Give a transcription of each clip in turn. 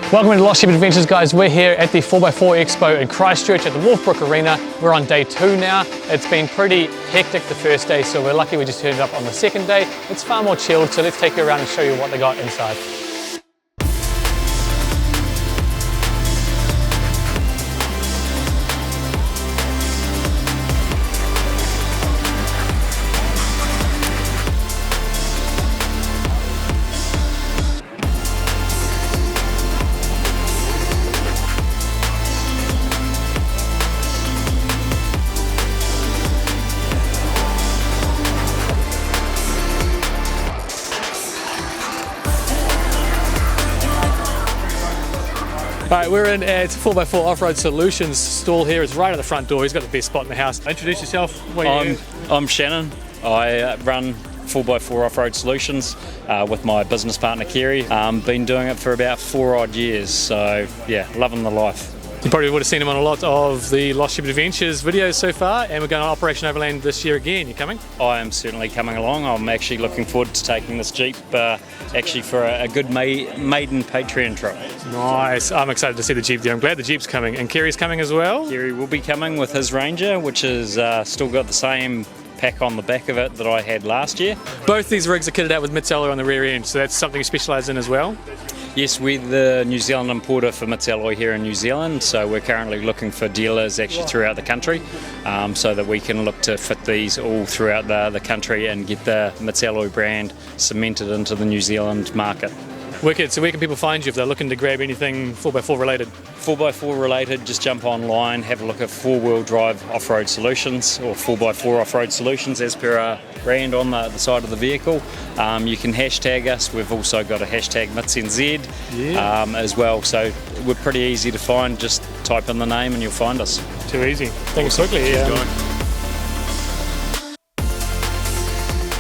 Welcome to Lost Sheep Adventures, guys. We're here at the 4x4 Expo in Christchurch at the Wolfbrook Arena. We're on day 2 now. It's been pretty hectic the first day, so we're lucky we just turned up on the second day. It's far more chilled, so let's take you around and show you what they got inside. Alright, we're in at 4x4 Off-Road Solutions stall here. It's right at the front door. He's got the best spot in the house. Introduce yourself. I'm Shannon. I run 4x4 Off-Road Solutions with my business partner Kerry. Been doing it for about 4 odd years, so yeah, loving the life. You probably would have seen him on a lot of the Lost Sheep Adventures videos so far, and we're going on Operation Overland this year again. You coming? I am certainly coming along. I'm actually looking forward to taking this Jeep actually for a good maiden Patron trip. Nice. I'm excited to see the Jeep there. I'm glad the Jeep's coming. And Kerry's coming as well? Kerry will be coming with his Ranger, which has still got the same pack on the back of it that I had last year. Both these rigs are kitted out with Metzello on the rear end, so that's something you specialise in as well? Yes, we're the New Zealand importer for Metzello here in New Zealand, so we're currently looking for dealers actually throughout the country so that we can look to fit these all throughout the country and get the Metzello brand cemented into the New Zealand market. Wicked. So where can people find you if they're looking to grab anything 4x4 related? 4x4 related, just jump online, have a look at 4-wheel drive off-road solutions or 4x4 off-road solutions as per our brand on the side of the vehicle. You can hashtag us. We've also got a hashtag MitsNZ as well, so we're pretty easy to find. Just type in the name and you'll find us. Too easy. Thanks quickly.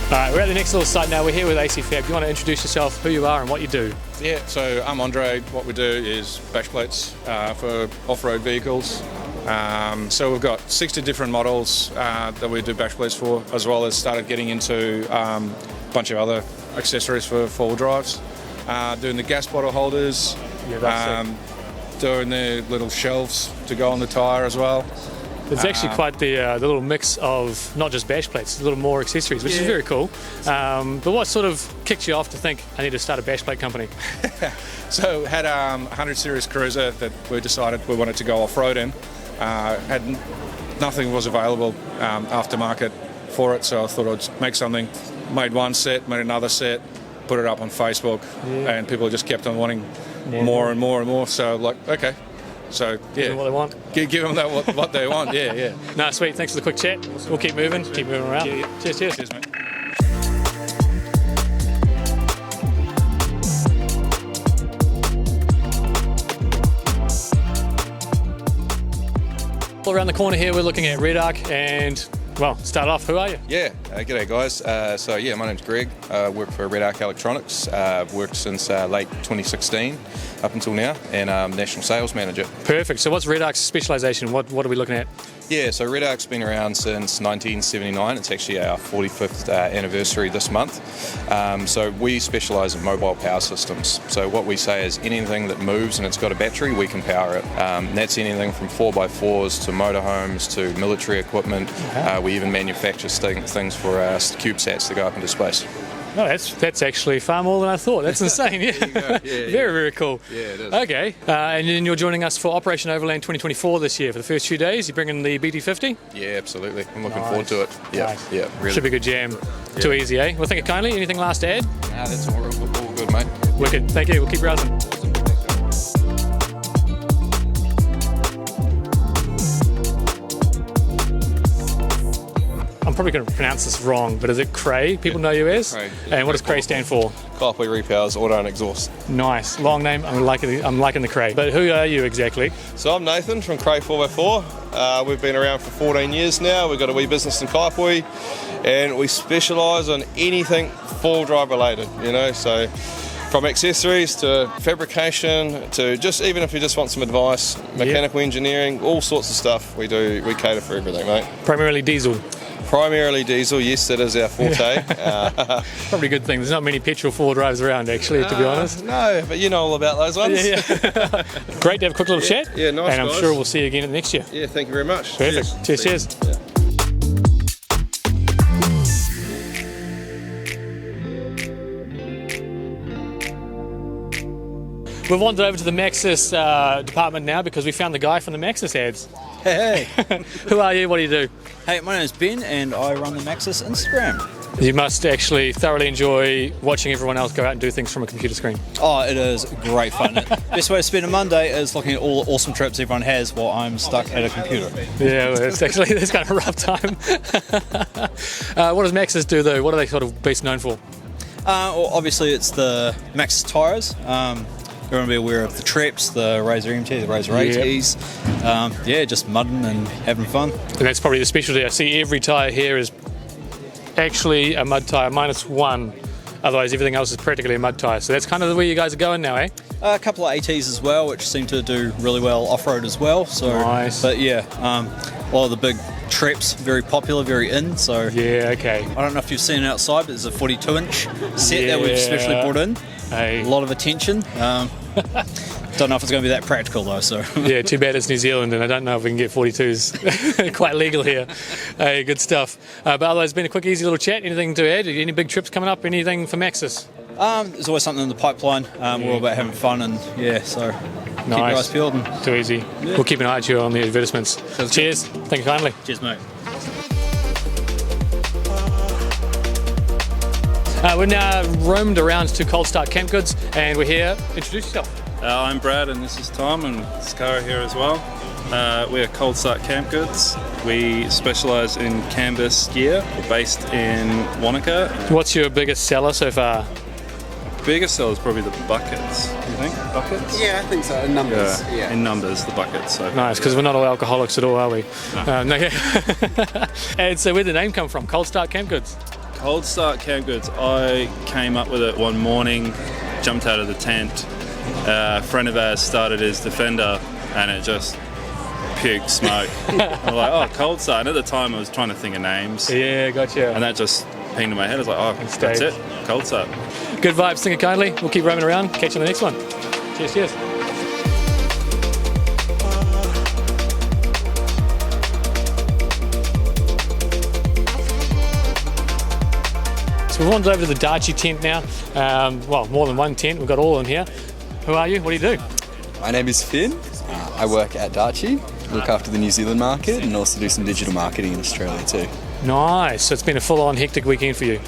Alright, we're at the next little site now. We're here with AC Fab. Do you want to introduce yourself, who you are and what you do? Yeah, so I'm Andre. What we do is bash plates for off-road vehicles. So we've got 60 different models that we do bash plates for, as well as started getting into a bunch of other accessories for four-wheel drives. Doing the gas bottle holders, doing the little shelves to go on the tyre as well. It's actually quite the little mix of not just bash plates, a little more accessories, which is very cool. But what sort of kicked you off to think, I need to start a bash plate company? So had a 100 series cruiser that we decided we wanted to go off-road in. Nothing was available aftermarket for it, so I thought I'd make something. Made one set, made another set, put it up on Facebook, and people just kept on wanting more and more and more. So like, okay. So give them what they want. Give them what they want. Yeah. No, sweet. Thanks for the quick chat. We'll keep moving around. Cheers. Cheers, mate. All around the corner here, we're looking at Red Arc, and well, start off. Who are you? Yeah, g'day guys. My name's Greg. I work for Red Arc Electronics. I've worked since late 2016 up until now, and I'm National Sales Manager. Perfect. So what's Red Arc's specialisation? What are we looking at? Yeah, so Red Arc's been around since 1979. It's actually our 45th anniversary this month. So we specialise in mobile power systems. So what we say is anything that moves and it's got a battery, we can power it. That's anything from 4x4s to motorhomes to military equipment. We even manufacture things for CubeSats to go up into space. Oh, that's actually far more than I thought. That's insane. Yeah. Very cool. Yeah, it is. Okay, and then you're joining us for Operation Overland 2024 this year for the first few days. You're bringing the BT50? Yeah, absolutely. I'm looking forward to it. Yeah, really. Should be a good jam. Yeah. Too easy, eh? Well, thank you kindly. Anything last to add? Nah, that's all good, mate. Wicked. Thank you. We'll keep browsing. Awesome. I'm probably going to pronounce this wrong, but is it Cray? People know you as? Cray. And what does Cray stand for? Carplay Repowers Auto and Exhaust. Nice. Long name. I'm liking the Cray. But who are you exactly? So I'm Nathan from Cray 4x4. We've been around for 14 years now. We've got a wee business in Kaipui, and we specialise on anything four-wheel drive related, so from accessories to fabrication to just even if you just want some advice, mechanical engineering, all sorts of stuff we do. We cater for everything, mate. Primarily diesel. Primarily diesel, yes, that is our forte. Probably a good thing. There's not many petrol four drives around, actually, to be honest. No, but you know all about those ones. Yeah. Great to have a quick little chat. Yeah, nice, and I'm guys. sure we'll see you again next year. Yeah, thank you very much. Perfect. Cheers. Yeah. We've wandered over to the Maxxis department now because we found the guy from the Maxxis ads. Hey, Who are you? What do you do? hey, my name is Ben and I run the Maxxis Instagram. You must actually thoroughly enjoy watching everyone else go out and do things from a computer screen. Oh, it is great fun. Best way to spend a Monday is looking at all the awesome trips everyone has while I'm stuck at a computer. Yeah, well, it's kind of a rough time. What does Maxxis do though? What are they sort of best known for? Well, obviously it's the Maxxis tyres. You're going to be aware of the Treps, the Razor MT, the Razor ATs. Yeah, just mudding and having fun. And that's probably the specialty. I see every tyre here is actually a mud tyre -1. Otherwise, everything else is practically a mud tyre. So that's kind of the way you guys are going now, eh? A couple of ATs as well, which seem to do really well off-road as well. So, Nice. But yeah, a lot of the big Treps, very popular, very in. So Yeah, okay. I don't know if you've seen it outside, but there's a 42-inch set that we've specially brought in. Hey. A lot of attention. Don't know if it's going to be that practical though. So Yeah, too bad it's New Zealand and I don't know if we can get 42s quite legal here. Hey, good stuff. But otherwise, it's been a quick, easy little chat. Anything to add? Any big trips coming up? Anything for Maxxis? there's always something in the pipeline. We're all about having fun and yeah, so keep your eyes peeled. And Too easy. We'll keep an eye out on the advertisements. Cheers. Thank you kindly. cheers, mate. We're now roamed around to Cold Start Camp Goods and we're here. Introduce yourself. I'm Brad and this is Tom and Scara here as well. We're Cold Start Camp Goods. We specialise in canvas gear. We're based in Wanaka. What's your biggest seller so far? Biggest seller is probably the buckets. You think buckets? Yeah, I think so. In numbers, yeah. In numbers, the buckets. So Nice, because we're not all alcoholics at all, are we? No. And so where'd the name come from? Cold Start Camp Goods? Cold Start Camp Goods. I came up with it one morning, jumped out of the tent. A friend of ours started his Defender, and it just puked smoke. I'm like, oh, Cold Start. And at the time, I was trying to think of names, Yeah, gotcha. and that just pinged in my head. I was like, oh, that's it, Cold Start. Good vibes, think it kindly. We'll keep roaming around. Catch you on the next one. Cheers. So we've wandered over to the Dachi tent now. Well, more than one tent. We've got all in here. Who are you? What do you do? My name is Finn. I work at Dachi, look after the New Zealand market, and also do some digital marketing in Australia too. Nice. So it's been a full-on hectic weekend for you.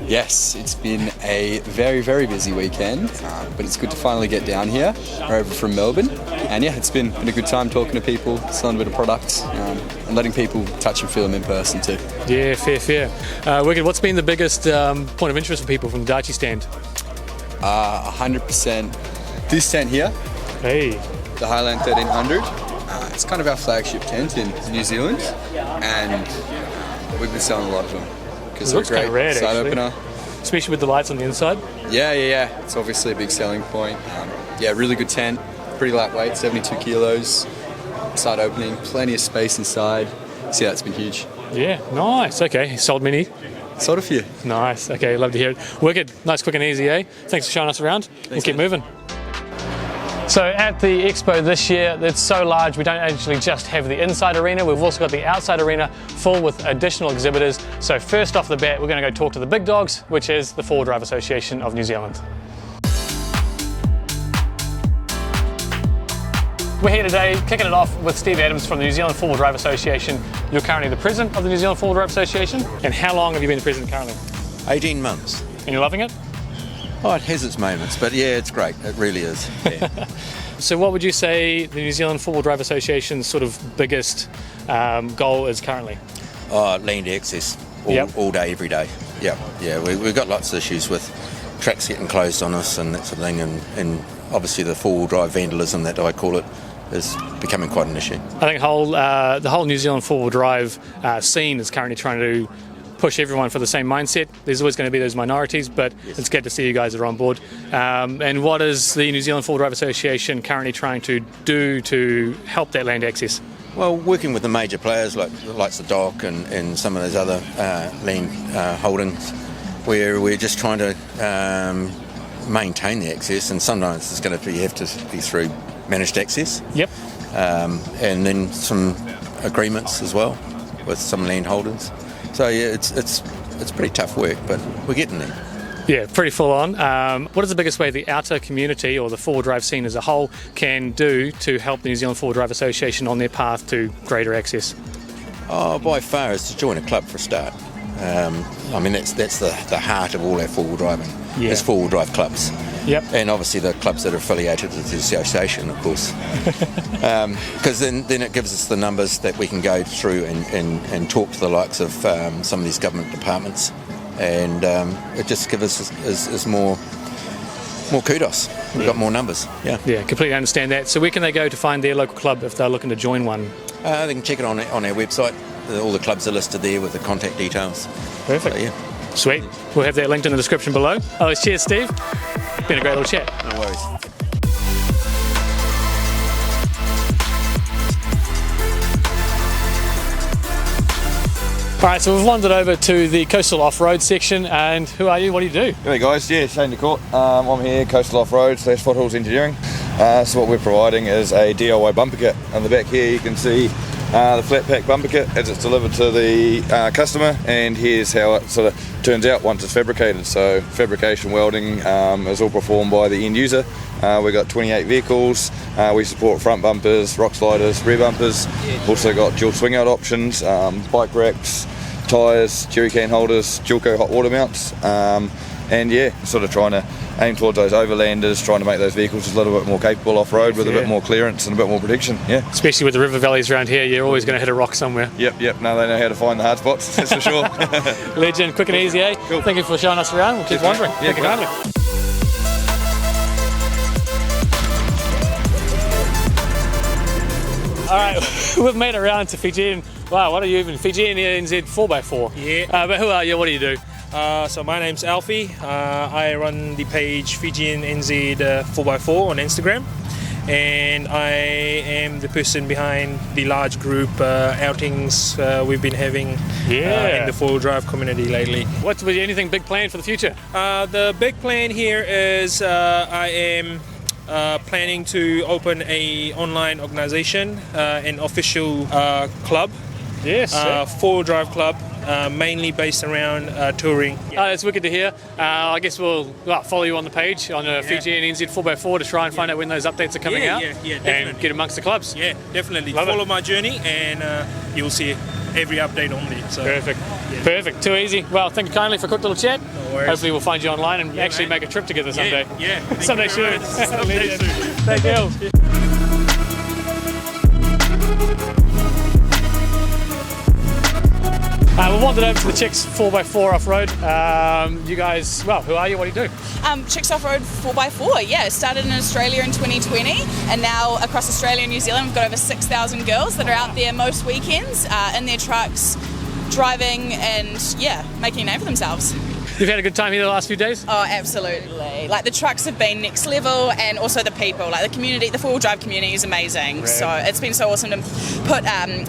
Yes, it's been a very, very busy weekend, but it's good to finally get down here. We're over from Melbourne, and yeah, it's been a good time talking to people, selling a bit of products, and letting people touch and feel them in person too. Yeah, fair. Wicked, what's been the biggest point of interest for people from the Dachi stand? 100% this tent here, Hey. the Highland 1300. It's kind of our flagship tent in New Zealand, and we've been selling a lot of them because they're Looks kinda great rad, side actually. opener. Especially with the lights on the inside. Yeah. It's obviously a big selling point. Really good tent, pretty lightweight, 72 kilos. Side opening, plenty of space inside. So yeah, it's been huge. Yeah, nice. Okay, sold many. Sold a few. Nice. Okay, love to hear it. Wicked. Nice, quick and easy, eh? Thanks for showing us around. We'll keep moving. So at the expo this year, it's so large we don't actually just have the inside arena, we've also got the outside arena full with additional exhibitors. So first off the bat, we're going to go talk to the big dogs, which is the Four-Wheel Drive Association of New Zealand. We're here today kicking it off with Steve Adams from the New Zealand Four-Wheel Drive Association. You're currently the president of the New Zealand Four-Wheel Drive Association. And how long have you been the president currently? 18 months. And you're loving it? Oh, it has its moments, but yeah, it's great. It really is. Yeah. So what would you say the New Zealand Four-Wheel Drive Association's sort of biggest goal is currently? Land access all day, every day. Yeah. We've got lots of issues with tracks getting closed on us and that sort of thing, and obviously the four-wheel drive vandalism, that I call it, is becoming quite an issue. I think the whole New Zealand Four-Wheel Drive scene is currently trying to push everyone for the same mindset. There's always going to be those minorities, but It's good to see you guys are on board. And what is the New Zealand Four-Wheel Drive Association currently trying to do to help that land access? Well, working with the major players like the likes of Doc and some of those other land holdings, where we're just trying to maintain the access, and sometimes it's going to have to be through managed access. Yep. And then some agreements as well with some landholders. So yeah, it's pretty tough work, but we're getting there. Yeah, pretty full on. What is the biggest way the outer community or the four-wheel drive scene as a whole can do to help the New Zealand Four-Wheel Drive Association on their path to greater access? Oh, by far is to join a club for a start. I mean, that's the heart of all our four-wheel driving. Yeah. It's four-wheel drive clubs. Yep. And obviously the clubs that are affiliated with the association, of course. Because then it gives us the numbers that we can go through and talk to the likes of some of these government departments. And it just gives us more kudos. We've got more numbers. Yeah. Yeah, completely understand that. So where can they go to find their local club if they're looking to join one? They can check it on our website. All the clubs are listed there with the contact details. Perfect. So, yeah. Sweet. We'll have that linked in the description below. Oh, cheers, Steve. Been a great little chat. No worries. All right, so we've wandered over to the coastal off-road section, and who are you? What do you do? Hey guys, yeah, Shane DeCourt. I'm here, coastal off-road / foothills engineering. So what we're providing is a DIY bumper kit. On the back here you can see the flat pack bumper kit as it's delivered to the customer, and here's how it sort of turns out once it's fabricated. So fabrication welding is all performed by the end user. We've got 28 vehicles. We support front bumpers, rock sliders, rear bumpers. Also got dual swing out options, bike racks, tyres, jerry can holders, Jilco hot water mounts. And yeah, sort of trying to aim towards those overlanders, trying to make those vehicles a little bit more capable off-road with a bit more clearance and a bit more protection. Yeah. Especially with the river valleys around here, you're always going to hit a rock somewhere. Yep. No, they know how to find the hard spots, that's for sure. Legend, quick and easy, eh? Cool. Thank you for showing us around. We'll keep wandering. Yeah, Thank you kindly. All right, we've made it around to Fijian. Wow, what are you even? Fijian NZ 4x4. Yeah. But who are you? What do you do? So my name's Alfie. I run the page Fijian NZ 4x4 on Instagram, and I am the person behind the large group outings we've been having in the four-wheel drive community lately. What's anything big planned for the future? The big plan here is I am planning to open a online organisation, an official club. Yes. Four-wheel drive club. Mainly based around touring. That's wicked to hear. I guess we'll follow you on the page on Fijian NZ 4x4 to try and find out when those updates are coming out. Yeah, definitely. And get amongst the clubs. Yeah, definitely. Love Follow it. my journey, and you'll see every update on there. So. Perfect. Yeah. Perfect. Too easy. Well, thank you kindly for a quick little chat. No worries. Hopefully we'll find you online and actually mate. make a trip together someday. Yeah. Someday soon. Someday soon. Thank you. We've wandered over to the Chicks 4x4 off-road. You guys, well, who are you? What do you do? Chicks Off-Road 4x4, yeah. Started in Australia in 2020, and now across Australia and New Zealand we've got over 6,000 girls that are out there most weekends in their trucks, driving and, yeah, making a name for themselves. You've had a good time here the last few days? Oh, absolutely. Like, the trucks have been next level, and also the people, like the community, the four-wheel drive community is amazing. Right. So it's been so awesome to put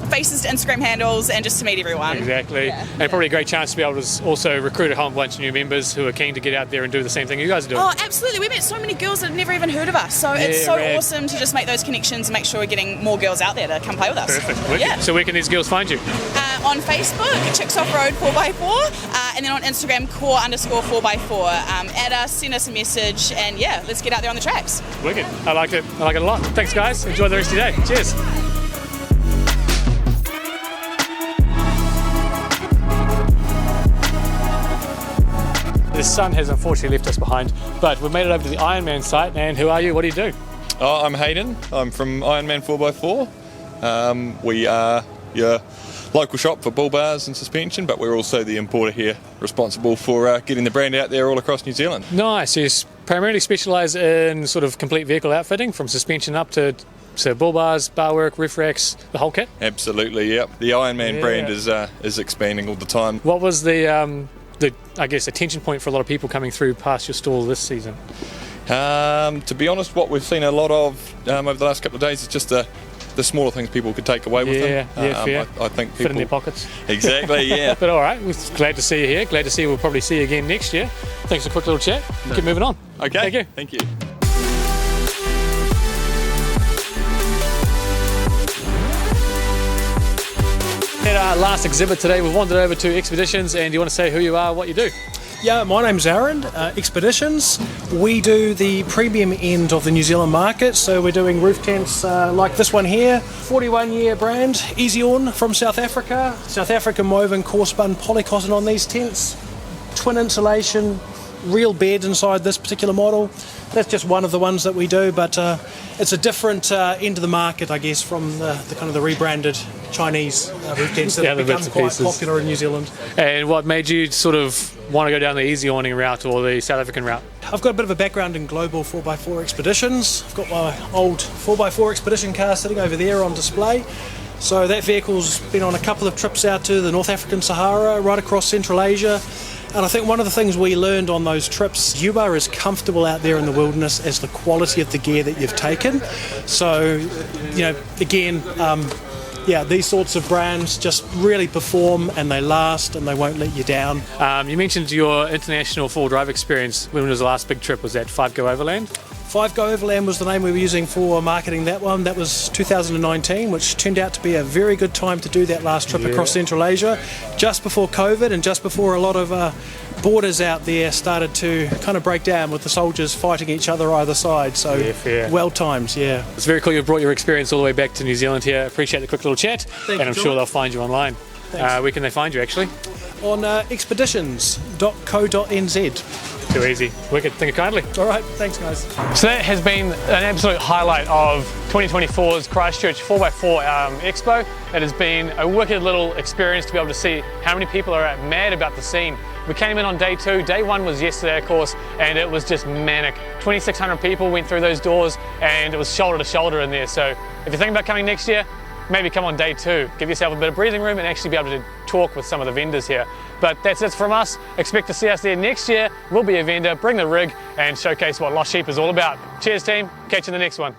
faces to Instagram handles and just to meet everyone. Exactly. Yeah. And probably a great chance to be able to also recruit a whole bunch of new members who are keen to get out there and do the same thing you guys are doing. Oh, absolutely. We met so many girls that have never even heard of us. So it's so awesome to just make those connections and make sure we're getting more girls out there to come play with us. Perfect. Wicked. Yeah. So where can these girls find you? On Facebook, Chicks Off-Road 4x4, and then on Instagram, core_4x4. Add us, send us a message, and yeah, let's get out there on the tracks. Wicked. I like it. I like it a lot. Thanks, guys. Enjoy the rest of your day. Cheers. The sun has unfortunately left us behind, but we've made it over to the Ironman site. And who are you? What do you do? Oh, I'm Hayden. I'm from Ironman 4x4. We are your local shop for bull bars and suspension, but we're also the importer here, responsible for getting the brand out there all across New Zealand. Nice. You primarily specialise in sort of complete vehicle outfitting, from suspension up to bull bars, bar work, roof racks, the whole kit? Absolutely, yep. The Ironman brand is expanding all the time. What was the I guess attention point for a lot of people coming through past your stall this season? To be honest, what we've seen a lot of over the last couple of days is just the the smaller things people could take away with them. Fair. I think people Fit in their pockets. Exactly, yeah. But all right, we're glad to see you here. Glad to see you. We'll probably see you again next year. Thanks for a quick little chat. Keep moving on. Okay. Thank you. Thank you. At our last exhibit today, we've wandered over to Expeditions, and do you want to say who you are, what you do? Yeah, my name's Aaron. Expeditions. We do the premium end of the New Zealand market, so we're doing roof tents like this one here. 41-year brand, Easy On from South Africa. South African woven core spun polycotton on these tents. Twin insulation, real bed inside this particular model. That's just one of the ones that we do, but it's a different end of the market, I guess, from the kind of the rebranded Chinese roof tents that have become quite popular in New Zealand. And what made you sort of want to go down the easy awning route or the South African route? I've got a bit of a background in global 4x4 expeditions. I've got my old 4x4 expedition car sitting over there on display. So that vehicle's been on a couple of trips out to the North African Sahara, right across Central Asia. And I think one of the things we learned on those trips, you are as comfortable out there in the wilderness as the quality of the gear that you've taken. So, you know, again, these sorts of brands just really perform and they last and they won't let you down. You mentioned your international full drive experience. When was the last big trip? Was that 5 Go Overland? 5 Go Overland was the name we were using for marketing that one. That was 2019, which turned out to be a very good time to do that last trip across Central Asia, just before COVID and just before a lot of borders out there started to kind of break down with the soldiers fighting each other either side. So well timed, yeah. It's very cool you brought your experience all the way back to New Zealand here. Appreciate the quick little chat. And I'm sure they'll find you online. Where can they find you actually? On expeditions.co.nz. Too easy. Wicked. Think it kindly. All right. Thanks, guys. So that has been an absolute highlight of 2024's Christchurch 4x4 Expo. It has been a wicked little experience to be able to see how many people are mad about the scene. We came in on day 2. Day 1 was yesterday, of course, and it was just manic. 2,600 people went through those doors, and it was shoulder to shoulder in there. So if you're thinking about coming next year, maybe come on day 2. Give yourself a bit of breathing room and actually be able to talk with some of the vendors here. But that's it from us. Expect to see us there next year. We'll be a vendor, bring the rig and showcase what Lost Sheep is all about. Cheers team, catch you in the next one.